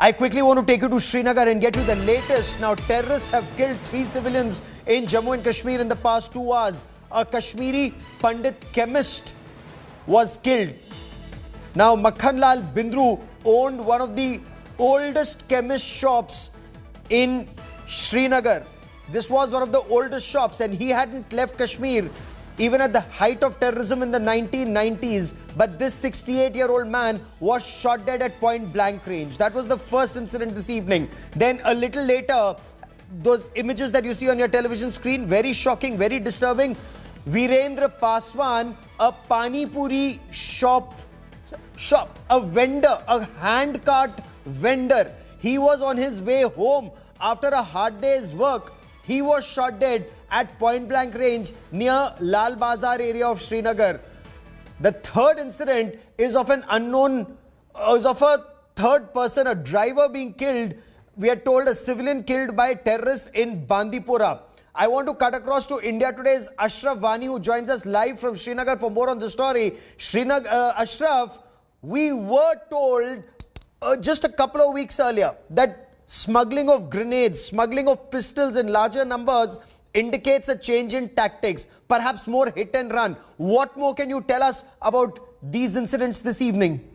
I quickly want to take you to Srinagar and get you the latest. Now, terrorists have killed 3 civilians in Jammu and Kashmir in the past 2 hours. A Kashmiri Pandit chemist was killed. Now, Makhanlal Bindru owned one of the oldest chemist shops in Srinagar. This was one of the oldest shops, and he hadn't left Kashmir even at the height of terrorism in the 1990s. But this 68-year-old man was shot dead at point blank range. That was the first incident this evening. Then a little later, those images that you see on your television screen, very shocking, very disturbing. Virendra Paswan, a Pani Puri shop, a vendor, a hand cart vendor. He was on his way home after a hard day's work. He was shot dead at point blank range near Lal Bazar area of Srinagar. The third incident is of an unknown, is of a third person, a driver being killed. We are told a civilian killed by terrorists in Bandipora. I want to cut across to India Today's Ashraf Vani, who joins us live from Srinagar for more on the story. Ashraf, we were told just a couple of weeks earlier that smuggling of grenades, smuggling of pistols in larger numbers indicates a change in tactics, perhaps more hit and run. What more can you tell us about these incidents this evening?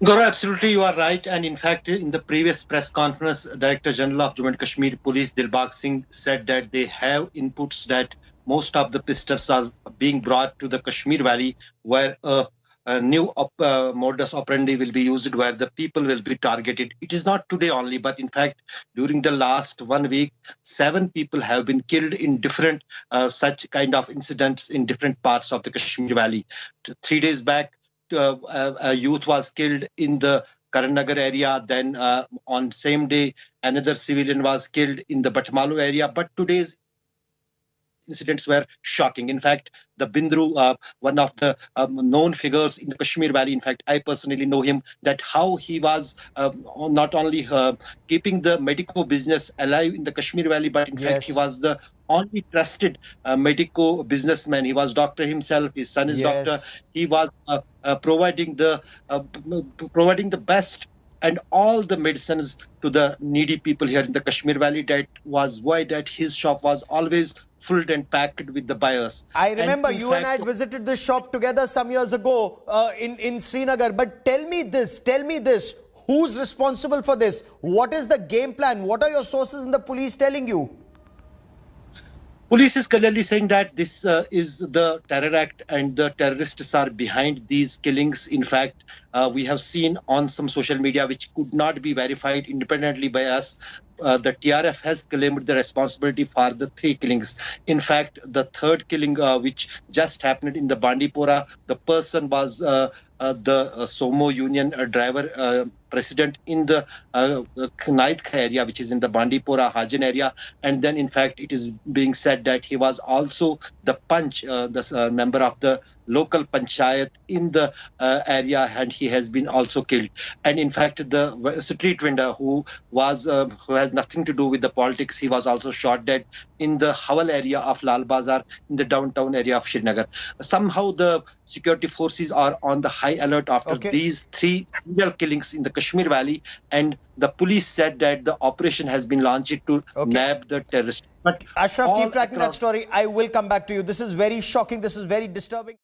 Gaurav, absolutely you are right. And in fact, in the previous press conference, Director General of Jammu and Kashmir Police Dilbagh Singh said that they have inputs that most of the pistols are being brought to the Kashmir Valley, where a new modus operandi will be used, where the people will be targeted. It is not today only, but in fact, during the last 1 week, 7 people have been killed in different such kind of incidents in different parts of the Kashmir Valley. 3 days back, a youth was killed in the Karannagar area. Then on same day, another civilian was killed in the Batmalu area. But today's incidents were shocking. In fact, the Bindru, one of the known figures in the Kashmir Valley, in fact, I personally know him, that how he was not only keeping the medico business alive in the Kashmir Valley, but in fact, he was the only trusted medico businessman. He was doctor himself. His son is doctor. He was providing the best and all the medicines to the needy people here in the Kashmir Valley. That was why that his shop was always filled and packed with the buyers. I remember you and I had visited this shop together some years ago in Srinagar. But tell me this, who's responsible for this? What is the game plan? What are your sources in the police telling you? Police is clearly saying that this is the terror act and the terrorists are behind these killings. In fact, we have seen on some social media, which could not be verified independently by us, the TRF has claimed the responsibility for the 3 killings. In fact, the third killing, which just happened in the Bandipora, the person was the Somo Union driver, president in the Knaidka area, which is in the Bandipora Hajan area. And then, in fact, it is being said that he was also the Panch, the member of the local panchayat in the area, and he has been also killed. And in fact, the street vendor who has nothing to do with the politics, he was also shot dead in the Hawal area of Lal Bazar in the downtown area of Srinagar. Somehow the security forces are on the high alert after these 3 serial killings in the Kashmir Valley, and the police said that the operation has been launched to nab the terrorists. But Ashraf, keep tracking that story. I will come back to you. This is very shocking. This is very disturbing.